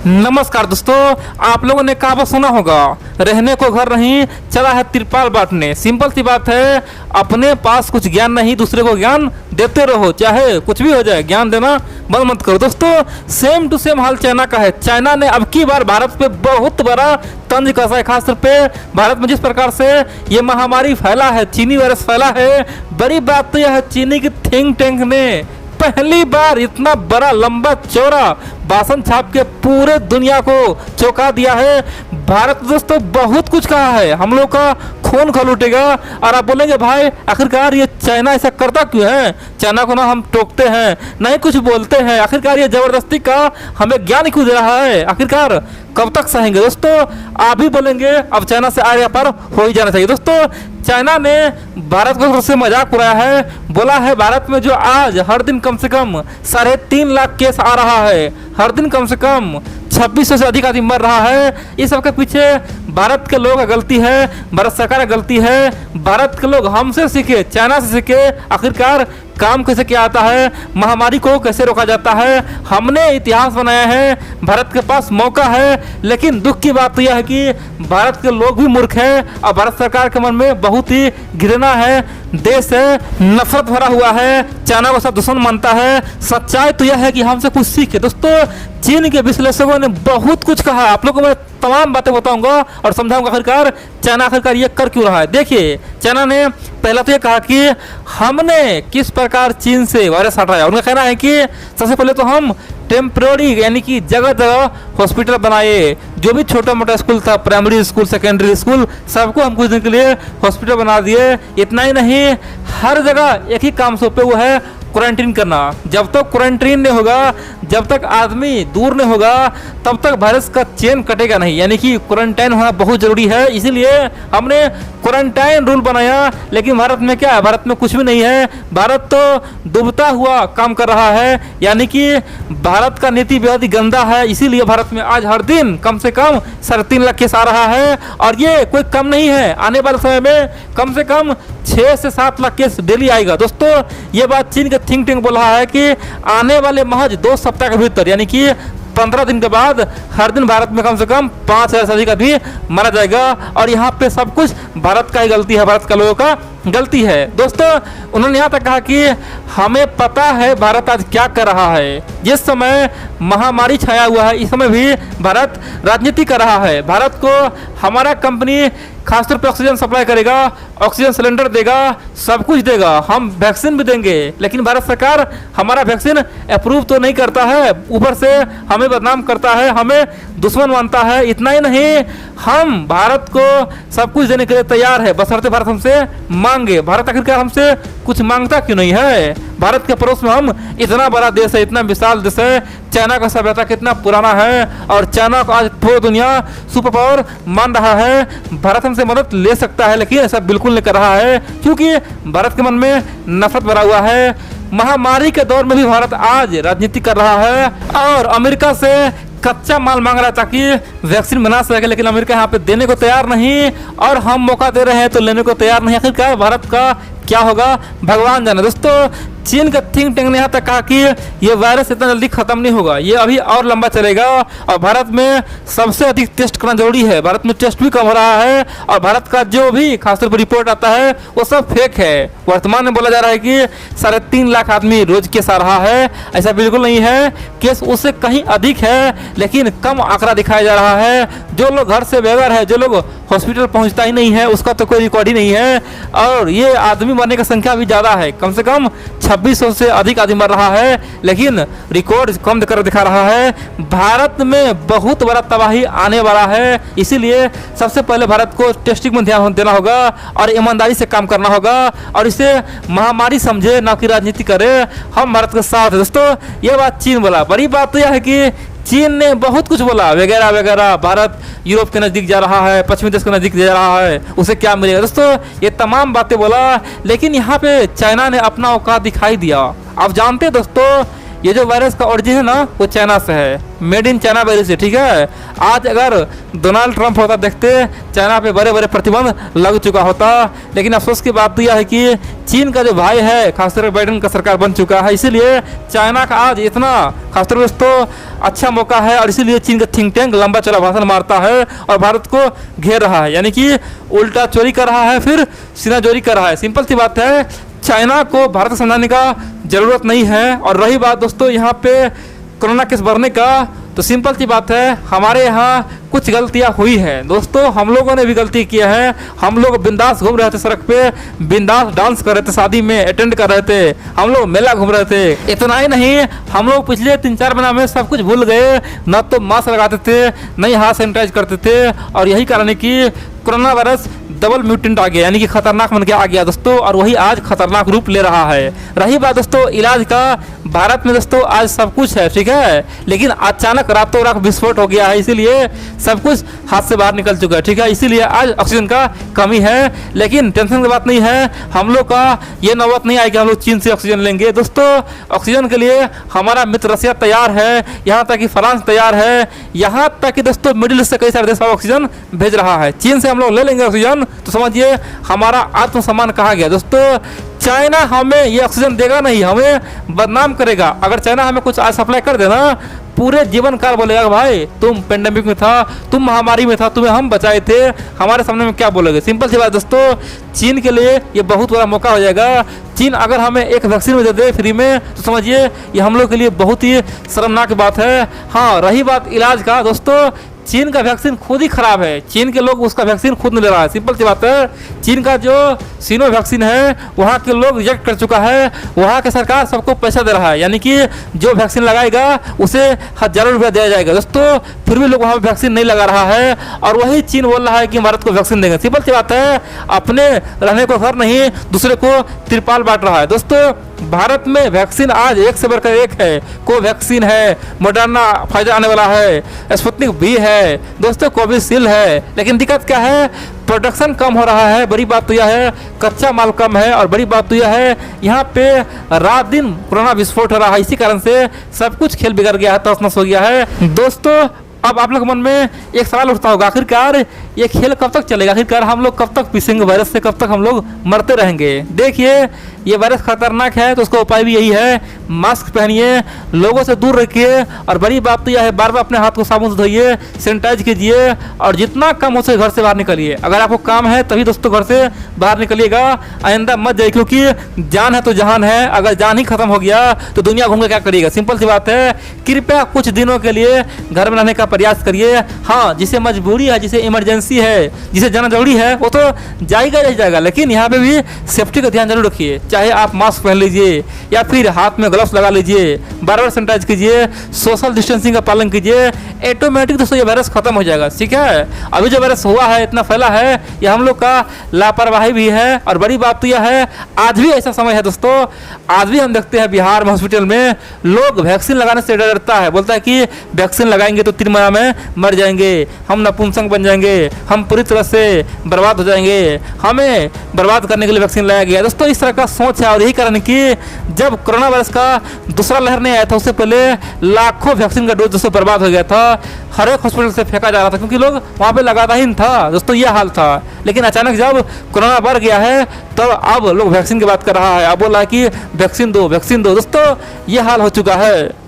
नमस्कार दोस्तों, आप लोगों ने कहावत सुना होगा, रहने को घर नहीं चला है तिरपाल बांटने। सिंपल सी बात है, अपने पास कुछ ज्ञान नहीं दूसरे को ज्ञान देते रहो, चाहे कुछ भी हो जाए, ज्ञान देना बंद मत करो। दोस्तों सेम टू सेम हाल चाइना का है। चाइना ने अब की बार भारत पे बहुत बड़ा तंज कसा है, खासतौर पे भारत में जिस प्रकार से ये महामारी फैला है, चीनी वायरस फैला है। बड़ी बात तो यह है, चीनी की थिंक टैंक ने पहली बार इतना बड़ा लंबा चौड़ा भाषण छाप के पूरे दुनिया को चौंका दिया है। भारत दोस्तों बहुत कुछ कहा है, हम लोग का खून खौल उठेगा। और आप बोलेंगे भाई आखिरकार ये चाइना ऐसा करता क्यों है, चाइना को ना हम टोकते हैं नहीं कुछ बोलते हैं, आखिरकार ये जबरदस्ती का हमें ज्ञान क्यों दे रहा है, आखिरकार कब तक सहेंगे। दोस्तों आप भी बोलेंगे अब चाइना से आगे पर हो ही जाना चाहिए। दोस्तों चाइना ने भारत को सबसे मजाक उड़ाया है, बोला है भारत में जो आज हर दिन कम से कम 3.5 लाख केस आ रहा है, हर दिन कम से कम 2600 से अधिक आदमी मर रहा है, इस सब के पीछे भारत के लोगों का गलती है, भारत सरकार का गलती है। भारत के लोग हमसे सीखे, चाइना से सीखे आखिरकार काम कैसे किया जाता है, महामारी को कैसे रोका जाता है। हमने इतिहास बनाया है, भारत के पास मौका है, लेकिन दुख की बात तो यह है कि भारत के लोग भी मूर्ख हैं और भारत सरकार के मन में बहुत ही घृणा है, देश है नफरत भरा हुआ है, चाइना को सब दुश्मन मानता है। सच्चाई तो यह है कि हमसे कुछ सीखे। दोस्तों चीन के विश्लेषकों ने बहुत कुछ कहा, आप लोगों को मैं तमाम बातें बताऊंगा और समझाऊंगा आखिरकार चाइना आखिरकार ये कर क्यों रहा है। देखिए चाइना ने पहला तो ये कहा कि हमने किस प्रकार चीन से वायरस हटाया। उनका कहना है कि सबसे पहले तो हम टेम्प्रोरी यानी कि जगह जगह हॉस्पिटल बनाए, जो भी छोटा मोटा स्कूल था, प्राइमरी स्कूल सेकेंडरी स्कूल, सबको हम कुछ दिन के लिए हॉस्पिटल बना दिए। इतना ही नहीं, हर जगह एक ही काम सौंपे हुए है, क्वारंटीन करना। जब तक क्वारंटीन नहीं होगा, जब तक आदमी दूर नहीं होगा, तब तक वायरस का चेन कटेगा नहीं, यानी कि क्वारंटाइन होना बहुत जरूरी है। इसीलिए हमने क्वारंटाइन रूल बनाया। लेकिन भारत में क्या है, भारत में कुछ भी नहीं है, भारत तो डूबता हुआ काम कर रहा है, यानी कि भारत का नीति बेहद ही गंदा है। इसीलिए भारत में आज हर दिन कम से कम 3.5 लाख केस आ रहा है और ये कोई कम नहीं है, आने वाले समय में कम से कम 6 से 7 लाख केस डेली आएगा। दोस्तों ये बात चीन का थिंक टैंक बोल रहा है कि आने वाले महज 2 सप्ताह के भीतर, यानी कि 15 दिन के बाद हर दिन भारत में कम से कम 5,000 से अधिक आदमी मारा जाएगा। और यहाँ पे सब कुछ भारत का ही गलती है, भारत का लोगों का गलती है। दोस्तों उन्होंने यहाँ तक कहा कि हमें पता है भारत आज क्या कर रहा है। जिस समय महामारी छाया हुआ है, इस समय भी भारत राजनीति कर रहा है। भारत को हमारा कंपनी खासतौर पर ऑक्सीजन सप्लाई करेगा, ऑक्सीजन सिलेंडर देगा, सब कुछ देगा, हम वैक्सीन भी देंगे, लेकिन भारत सरकार हमारा वैक्सीन अप्रूव तो नहीं करता है, ऊपर से हमें बदनाम करता है, हमें दुश्मन मानता है। इतना ही नहीं, हम भारत को सब कुछ देने के लिए तैयार है, बशर्ते भारत हमसे मांगे। भारत आखिरकार हमसे कुछ मांगता क्यों नहीं है। भारत के पड़ोस में हम इतना बड़ा देश है, इतना विशाल देश है, चाइना का सभ्यता कितना पुराना है और चाइना को आज पूरी दुनिया सुपर पावर मान रहा है। भारत हमसे मदद ले सकता है, लेकिन ऐसा बिल्कुल नहीं कर रहा है, क्योंकि भारत के मन में नफरत भरा हुआ है। महामारी के दौर में भी भारत आज राजनीति कर रहा है और अमेरिका से कच्चा माल मांग रहा है ताकि वैक्सीन बना सके, लेकिन अमेरिका यहाँ पे देने को तैयार नहीं और हम मौका दे रहे हैं तो लेने को तैयार नहीं। आखिरकार भारत का क्या होगा भगवान जाने। दोस्तों चीन का थिंक टैंक ने यहाँ तक कहा कि ये वायरस इतना जल्दी खत्म नहीं होगा, ये अभी और लंबा चलेगा और भारत में सबसे अधिक टेस्ट करना जरूरी है। भारत में टेस्ट भी कम हो रहा है और भारत का जो भी खासतौर पर रिपोर्ट आता है वो सब फेक है। वर्तमान में बोला जा रहा है कि 3.5 लाख आदमी रोज केस आ रहा है, ऐसा बिल्कुल नहीं है, केस उससे कहीं अधिक है, लेकिन कम आंकड़ा दिखाया जा रहा है। जो लोग घर से बेघर है, जो लोग हॉस्पिटल पहुंचता ही नहीं है, उसका तो कोई रिकॉर्ड ही नहीं है और ये आदमी मरने की संख्या भी ज़्यादा है, कम से कम 2600 से अधिक आदमी मर रहा है, लेकिन रिकॉर्ड कम कर दिखा रहा है। भारत में बहुत बड़ा तबाही आने वाला है, इसीलिए सबसे पहले भारत को टेस्टिंग में ध्यान देना होगा और ईमानदारी से काम करना होगा और इसे महामारी समझे, ना कि राजनीति करे। हम भारत के साथ है। दोस्तों ये बात चीन बोला। बड़ी बात तो यह है कि चीन ने बहुत कुछ बोला वगैरह वगैरह, भारत यूरोप के नज़दीक जा रहा है, पश्चिमी देश के नज़दीक जा रहा है, उसे क्या मिलेगा। दोस्तों ये तमाम बातें बोला, लेकिन यहाँ पे चाइना ने अपना औकात दिखाई दिया। आप जानते हैं दोस्तों ये जो वायरस का ओरिजिन है ना वो चाइना से है, मेड इन चाइना वायरस है, ठीक है। आज अगर डोनाल्ड ट्रंप होता देखते चाइना पे बड़े बड़े प्रतिबंध लग चुका होता, लेकिन अफसोस की बात तो यह है कि चीन का जो भाई है खासकर बाइडेन का सरकार बन चुका है, इसीलिए चाइना का आज इतना खासकर दोस्तों अच्छा मौका है और इसीलिए चीन का थिंक टैंक लंबा चला भाषण मारता है और भारत को घेर रहा है, यानी कि उल्टा चोरी कर रहा है फिर सीना चोरी कर रहा है। सिंपल सी बात है, चाइना को भारत को समझाने का ज़रूरत नहीं है। और रही बात दोस्तों यहाँ पे कोरोना केस बढ़ने का, तो सिंपल सी बात है हमारे यहाँ कुछ गलतियाँ हुई हैं दोस्तों, हम लोगों ने भी गलती किया है। हम लोग बिंदास घूम रहे थे सड़क पे, बिंदास डांस कर रहे थे, शादी में अटेंड कर रहे थे, हम लोग मेला घूम रहे थे। इतना ही नहीं, हम लोग पिछले 3-4 महीना में सब कुछ भूल गए, न तो मास्क लगाते थे न ही हाथ सैनिटाइज करते थे, और यही कारण है कि कोरोना वायरस डबल म्यूटेंट आ गया, यानी कि खतरनाक बन के आ गया दोस्तों, और वही आज खतरनाक रूप ले रहा है। रही बात दोस्तों इलाज का, भारत में दोस्तों आज सब कुछ है, ठीक है, लेकिन अचानक रातों रात विस्फोट हो गया है, इसीलिए सब कुछ हाथ से बाहर निकल चुका है, ठीक है। इसीलिए आज ऑक्सीजन का कमी है, लेकिन टेंशन की बात नहीं है, हम लोग का ये नौबत नहीं आएगी हम लोग चीन से ऑक्सीजन लेंगे दोस्तों। ऑक्सीजन के लिए हमारा मित्र रसिया तैयार है, यहाँ तक कि फ्रांस तैयार है, यहाँ तक कि दोस्तों मिडिल ईस्ट से कई सारे देश ऑक्सीजन भेज रहा है। चीन से हम लोग ले लेंगे ऑक्सीजन तो समझिए हमारा आत्मसम्मान कहाँ गया दोस्तों। चाइना हमें ये ऑक्सीजन देगा नहीं, हमें बदनाम करेगा। अगर चाइना हमें कुछ आज सप्लाई कर देना, पूरे जीवन काल बोलेगा भाई तुम पेंडेमिक में था, तुम महामारी में था, तुम्हें हम बचाए थे, हमारे सामने में क्या बोलोगे। सिंपल सी बात दोस्तों, चीन के लिए ये बहुत बड़ा मौका हो जाएगा। चीन अगर हमें एक वैक्सीन में दे दे फ्री में तो समझिए ये हम लोग के लिए बहुत ही शर्मनाक बात है। हाँ, रही बात इलाज का दोस्तों, चीन का वैक्सीन खुद ही खराब है, चीन के लोग उसका वैक्सीन खुद नहीं ले रहा है। सिंपल सी बात है, चीन का जो सीनो वैक्सीन है वहाँ के लोग रिजेक्ट कर चुका है, वहाँ की सरकार सबको पैसा दे रहा है, यानी कि जो वैक्सीन लगाएगा उसे हजारों रुपया दिया जाएगा दोस्तों, फिर भी लोग वहाँ पर वैक्सीन नहीं लगा रहा है, और वही चीन बोल रहा है कि भारत को वैक्सीन देंगे। सिंपल सी बात है, अपने रहने को घर नहीं दूसरे को तिरपाल बांट रहा है दोस्तों। भारत में वैक्सीन आज एक से बढ़कर एक है, कोवैक्सीन है, मॉडर्ना फाइजर आने वाला है, स्पुतनिक भी है दोस्तों, कोविशील्ड है, लेकिन दिक्कत क्या है, प्रोडक्शन कम हो रहा है। बड़ी बात तो यह है कच्चा माल कम है, और बड़ी बात तो यह है यहाँ पे रात दिन कोरोना विस्फोट हो रहा है, इसी कारण से सब कुछ खेल बिगड़ गया है, तहस-नहस हो गया है दोस्तों। अब आप लोग मन में एक सवाल उठता होगा, आखिरकार ये खेल कब तक चलेगा, आखिरकार हम लोग कब तक पीसेंगे वायरस से, कब तक हम लोग मरते रहेंगे। देखिए ये वायरस खतरनाक है तो उसका उपाय भी यही है, मास्क पहनिए, लोगों से दूर रखिए, और बड़ी बात तो यह है बार बार अपने हाथ को साबुन से धोइए, सैनिटाइज कीजिए, और जितना कम हो सके घर से बाहर निकलिए। अगर आपको काम है तभी दोस्तों घर से बाहर निकलिएगा, आइंदा मत जाइए, क्योंकि जान है तो जहान है, अगर जान ही खत्म हो गया तो दुनिया घूम के क्या करिएगा। सिंपल सी बात है, कृपया कुछ दिनों के लिए घर में रहने का प्रयास करिए। हाँ, जिसे मजबूरी है, जिसे इमरजेंसी है, जिसे जाना जरूरी है, वो तो जाएगा ही जाएगा, लेकिन यहाँ पे भी सेफ्टी का ध्यान जरूर रखिए। चाहे आप मास्क पहन लीजिए या फिर हाथ में ग्लव्स लगा लीजिए, बार बार सैनिटाइज कीजिए, सोशल डिस्टेंसिंग का पालन कीजिए, ऑटोमेटिक दोस्तों ये वायरस खत्म हो जाएगा, ठीक है। अभी जो वायरस हुआ है, इतना फैला है, ये हम लोग का लापरवाही भी है, और बड़ी बात तो यह है आज भी ऐसा समय है दोस्तों, आज भी हम देखते हैं बिहार में हॉस्पिटल में लोग वैक्सीन लगाने से डरता है, बोलता है कि वैक्सीन लगाएंगे तो 3 महीना में मर जाएंगे, हम नपुंसक बन जाएंगे, हम पूरी तरह से बर्बाद हो जाएंगे, हमें बर्बाद करने के लिए वैक्सीन लाया गया दोस्तों। इस तरह का सोच है, और यही कारण कि जब कोरोना वायरस का दूसरा लहर नहीं आया था उससे पहले लाखों वैक्सीन का डोज दोस्तों बर्बाद हो गया था, हर एक हॉस्पिटल से फेंका जा रहा था, क्योंकि लोग वहाँ पे लगाता ही नहीं था दोस्तों, ये हाल था। लेकिन अचानक जब कोरोना बढ़ गया है तब अब लोग वैक्सीन की बात कर रहा है, अब बोला कि वैक्सीन दो दोस्तों, ये हाल हो चुका है।